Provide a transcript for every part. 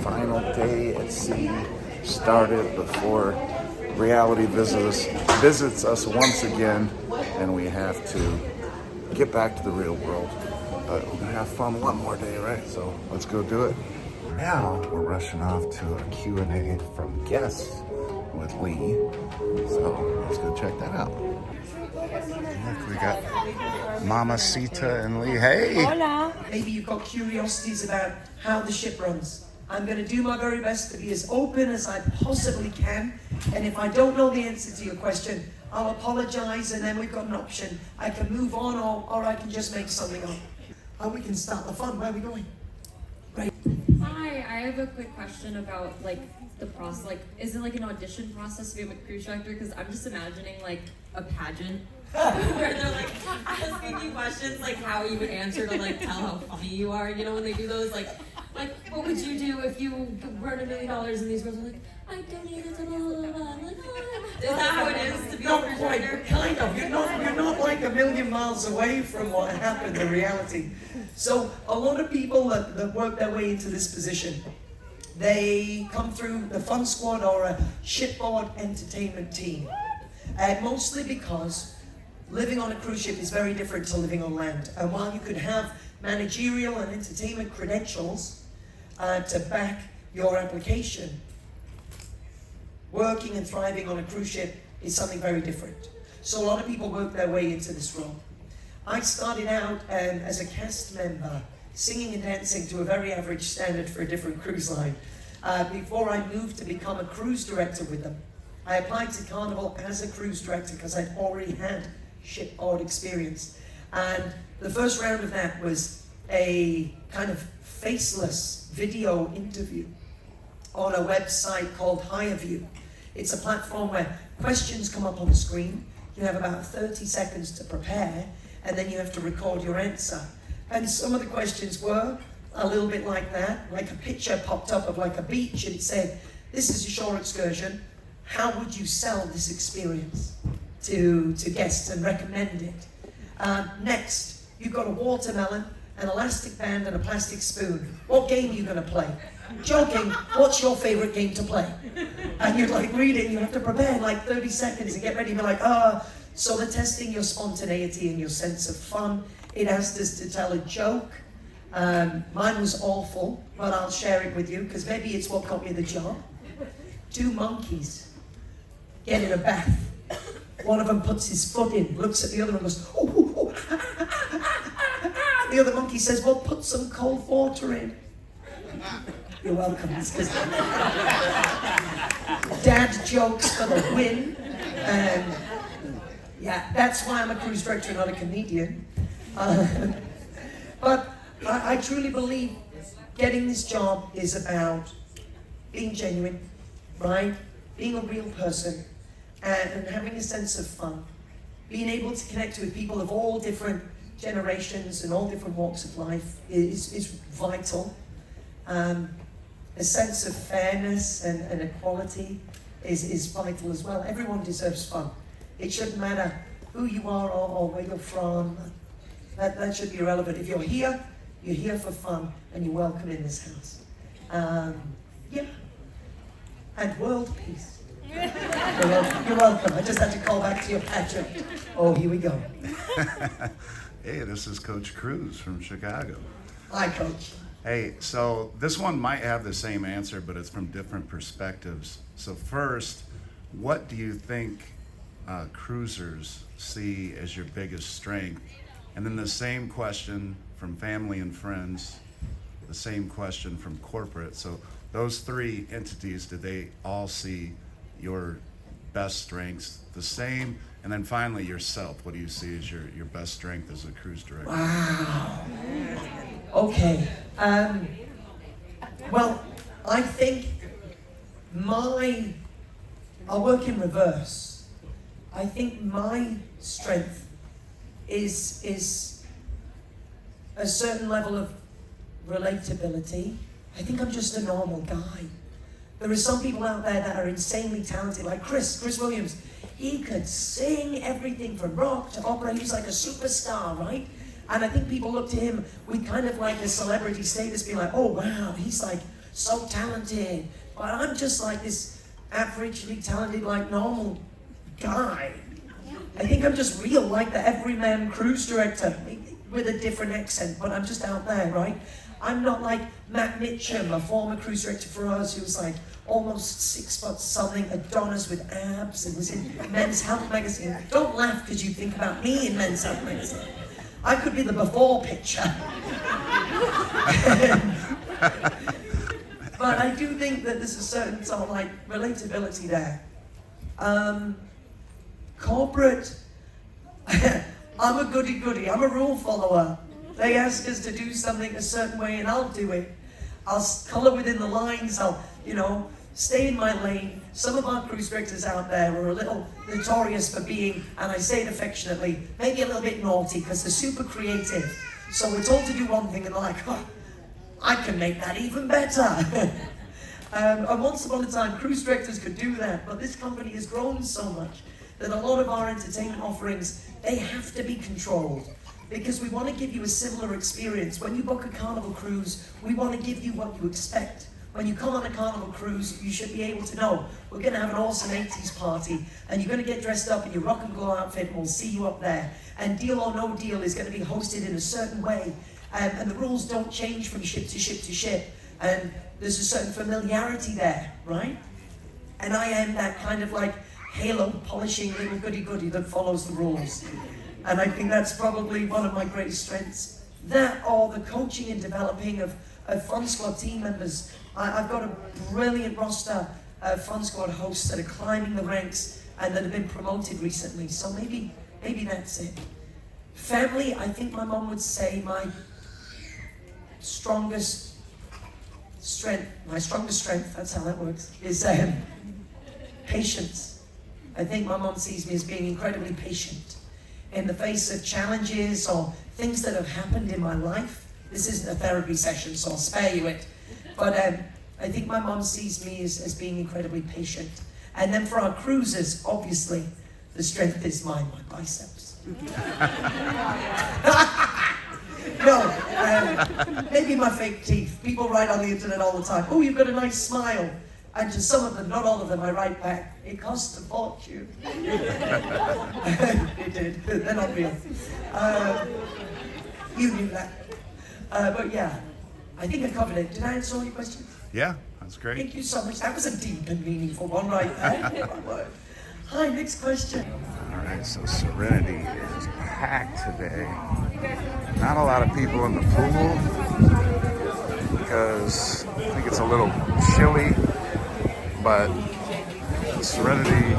Final day at sea started before reality visits us once again, and we have to get back to the real world. But we're gonna have fun one more day, right? So let's go do it. Now we're rushing off to a Q&A from guests with Lee. So let's go check that out. Look, we got Mama Sita and Lee. Hey! Hola! Maybe you've got curiosities about how the ship runs. I'm going to do my very best to be as open as I possibly can. And if I don't know the answer to your question, I'll apologize, and then we've got an option. I can move on, or I can just make something up. And we can start the fun. Where are we going? Right. Hi, I have a quick question about the process. Is it an audition process to be a cruise director? Because I'm just imagining a pageant where they're asking you questions how you would answer to tell how funny you are. You know when they do those what would you do if you won $1 million? And these girls are I donated to blah blah blah. Is that how it is to be a cruise director? Kind of. You're not like a million miles away from what happened in reality. So a lot of people that work their way into this position, they come through the Fun Squad or a shipboard entertainment team. Mostly because living on a cruise ship is very different to living on land. And while you could have managerial and entertainment credentials to back your application, working and thriving on a cruise ship is something very different. So a lot of people work their way into this role. I started out as a cast member, singing and dancing to a very average standard for a different cruise line, before I moved to become a cruise director with them. I applied to Carnival as a cruise director because I'd already had shipboard experience. And the first round of that was a kind of faceless video interview on a website called HireView. It's a platform where questions come up on the screen. You have about 30 seconds to prepare, and then you have to record your answer. And some of the questions were a little bit like that, like a picture popped up of a beach, and it said, "This is a shore excursion. How would you sell this experience to guests and recommend it?" Next, you've got a watermelon, an elastic band, and a plastic spoon. What game are you going to play? Joking, what's your favorite game to play? And you're reading, you have to prepare 30 seconds and get ready to be So they're testing your spontaneity and your sense of fun. It asked us to tell a joke. Mine was awful, but I'll share it with you because maybe it's what got me the job. 2 monkeys get in a bath. One of them puts his foot in, looks at the other and goes, "Oh, oh, oh." The other monkey says, "Well, put some cold water in." You're welcome. Dad jokes for the win. Yeah, that's why I'm a cruise director, not a comedian. But I truly believe getting this job is about being genuine, right? Being a real person and having a sense of fun. Being able to connect with people of all different generations and all different walks of life is vital. A sense of fairness and equality is vital as well. Everyone deserves fun. It shouldn't matter who you are or where you're from. That should be irrelevant. If you're here for fun, and you're welcome in this house. Yeah. And world peace. You're welcome. I just had to call back to your pageant. Oh, here we go. Hey, this is Coach Cruz from Chicago. Hi, Coach. Hey, so this one might have the same answer, but it's from different perspectives. So first, what do you think cruisers see as your biggest strength? And then the same question from family and friends, the same question from corporate. So those 3 entities, did they all see your best strengths the same? And then finally, yourself, what do you see as your best strength as a cruise director? Wow. Okay. Well, I think I'll work in reverse. I think my strength is a certain level of relatability. I think I'm just a normal guy. There are some people out there that are insanely talented, like Chris Williams. He could sing everything from rock to opera. He was like a superstar, right? And I think people look to him with kind of like a celebrity status, being like, "Oh wow, he's like so talented. But I'm just like this averagely talented, like normal guy. I think I'm just real, like the everyman cruise director with a different accent, but I'm just out there, right? I'm not like Matt Mitchum, a former cruise director for us, who was like almost 6 foot something, Adonis with abs, and was in Men's Health magazine. Don't laugh because you think about me in Men's Health magazine. I could be the before picture. But I do think that there's a certain sort of like relatability there. Corporate, I'm a goody-goody, I'm a rule follower. They ask us to do something a certain way and I'll do it. I'll color within the lines, I'll, stay in my lane. Some of our cruise directors out there are a little notorious for being, and I say it affectionately, maybe a little bit naughty because they're super creative. So we're told to do one thing and they're like, oh, I can make that even better. And once upon a time, cruise directors could do that, but this company has grown so much that a lot of our entertainment offerings, they have to be controlled because we want to give you a similar experience. When you book a Carnival cruise, we want to give you what you expect. When you come on a Carnival cruise, you should be able to know we're going to have an awesome 80s party and you're going to get dressed up in your rock and roll outfit and we'll see you up there. And Deal or No Deal is going to be hosted in a certain way. And the rules don't change from ship to ship to ship. And there's a certain familiarity there, right? And I am that kind of like halo polishing little goody-goody that follows the rules. And I think that's probably one of my greatest strengths. That or the coaching and developing of Fun Squad team members. I've got a brilliant roster of Fun Squad hosts that are climbing the ranks and that have been promoted recently. So maybe that's it. Family, I think my mom would say my strongest strength, that's how that works, is patience. I think my mom sees me as being incredibly patient in the face of challenges or things that have happened in my life. This isn't a therapy session, so I'll spare you it. But I think my mom sees me as being incredibly patient. And then for our cruisers, obviously, the strength is mine, my biceps. No, maybe my fake teeth. People write on the internet all the time, oh, you've got a nice smile. And to some of them, not all of them, I write back, it cost a fortune. It did, they're not real. You knew that. But yeah, I think I covered it. Did I answer all your questions? Yeah, that's great. Thank you so much. That was a deep and meaningful one right there. Hi, next question. All right, so Serenity is packed today. Not a lot of people in the pool because I think it's a little chilly, but Serenity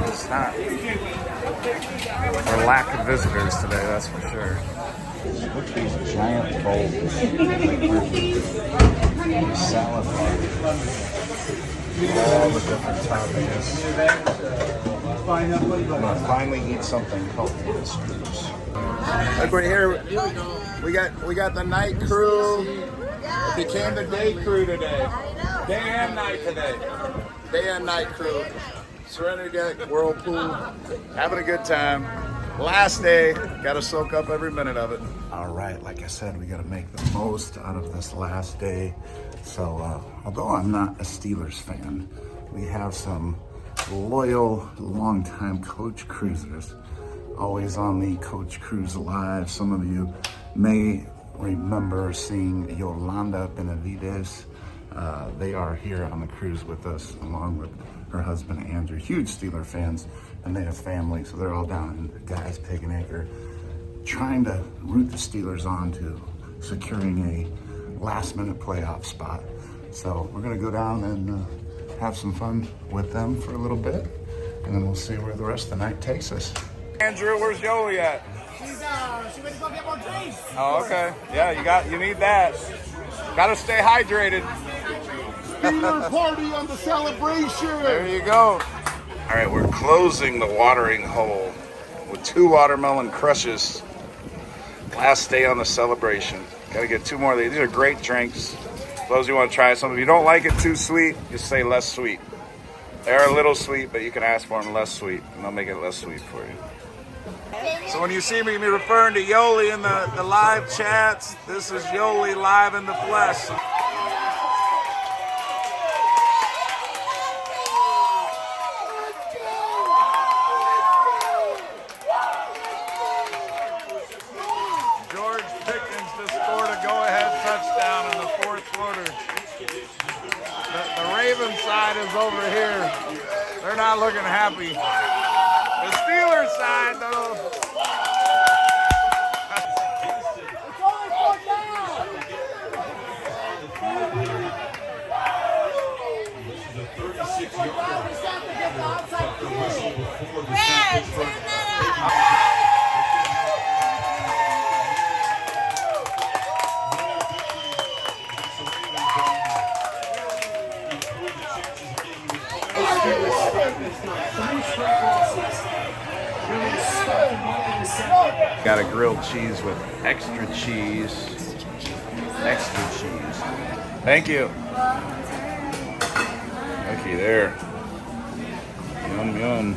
is not for lack of visitors today, that's for sure. Look at these giant bowls. Salad bar. All the different toppings. I'm gonna finally eat something healthy this cruise. Look, we're here. We got the night crew. It became the day crew today. Day and night today. Day and night crew. Serenity Deck, Whirlpool, having a good time. Last day, gotta soak up every minute of it. All right, like I said, we gotta make the most out of this last day. So, although I'm not a Steelers fan, we have some loyal, longtime Coach Cruisers, always on the Coach Cruise Live. Some of you may remember seeing Yolanda Benavides. They are here on the cruise with us, along with her husband Andrew, huge Steeler fans, and they have family, so they're all down in Guy's Pig and Anchor, trying to root the Steelers on to securing a last-minute playoff spot. So we're gonna go down and have some fun with them for a little bit, and then we'll see where the rest of the night takes us. Andrew, where's Yoli at? She went to go get more drinks. Oh, okay. Yeah, you need that. Gotta stay hydrated. Steeler party on the celebration. There you go. All right, we're closing the watering hole with 2 watermelon crushes. Last day on the celebration. Gotta get 2 more of these. These are great drinks. For those who want to try some, if you don't like it too sweet, just say less sweet. They're a little sweet, but you can ask for them less sweet, and they'll make it less sweet for you. So when you see me referring to Yoli in the live chats, this is Yoli live in the flesh. Ravens side is over here. They're not looking happy. The Steelers side, though. Got a grilled cheese with extra cheese. Extra cheese. Thank you. Okay, there. Yum, yum.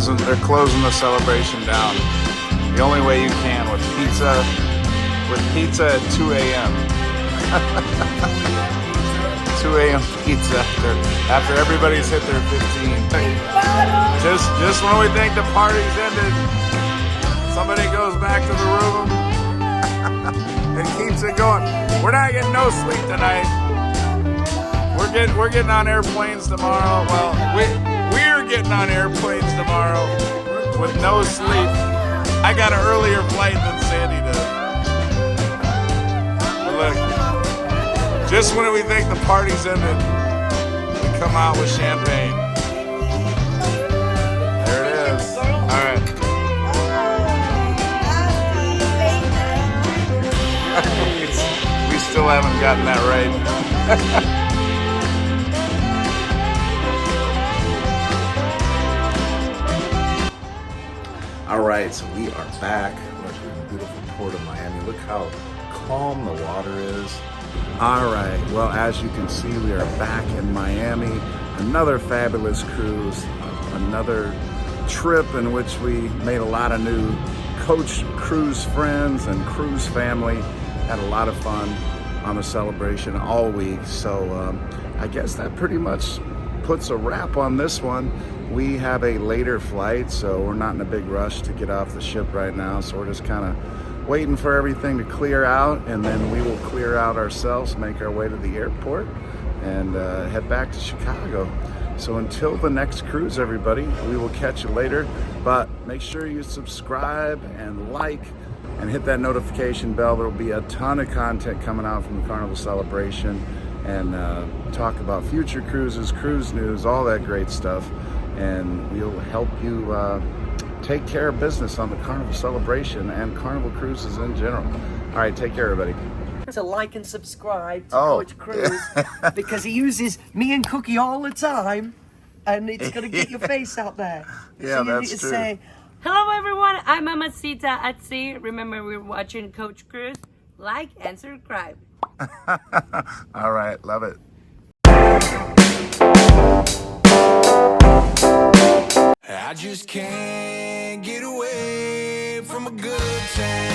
They're closing the celebration down. The only way you can with pizza at 2 a.m. 2 a.m. pizza after everybody's hit their 15. Just when we think the party's ended, somebody goes back to the room and keeps it going. We're not getting no sleep tonight. We're getting on airplanes tomorrow. Well, we're getting on airplanes tomorrow with no sleep. I got an earlier flight than Sandy does. But look, just when we think the party's ended, we come out with champagne. There it is. All right. We still haven't gotten that right. All right, so we are back. We're in the beautiful port of Miami. Look how calm the water is. All right, well, as you can see, we are back in Miami. Another fabulous cruise, another trip in which we made a lot of new Coach Cruise friends and cruise family. Had a lot of fun on the celebration all week. So I guess that pretty much puts a wrap on this one. We have a later flight, so we're not in a big rush to get off the ship right now. So we're just kind of waiting for everything to clear out, and then we will clear out ourselves, make our way to the airport, and head back to Chicago. So until the next cruise, everybody, we will catch you later. But make sure you subscribe and like and hit that notification bell. There will be a ton of content coming out from the Carnival Celebration, and talk about future cruises, cruise news, all that great stuff. And we'll help you take care of business on the Carnival Celebration and Carnival Cruises in general. All right, take care, everybody. To like and subscribe to Coach Cruise because he uses me and Cookie all the time, and it's gonna get your face out there. Yeah, so you that's need to true. say, Hello everyone, I'm Mamacita at Sea. Remember, we're watching Coach Cruise. Like and subscribe. All right, love it. I just can't get away from a good time.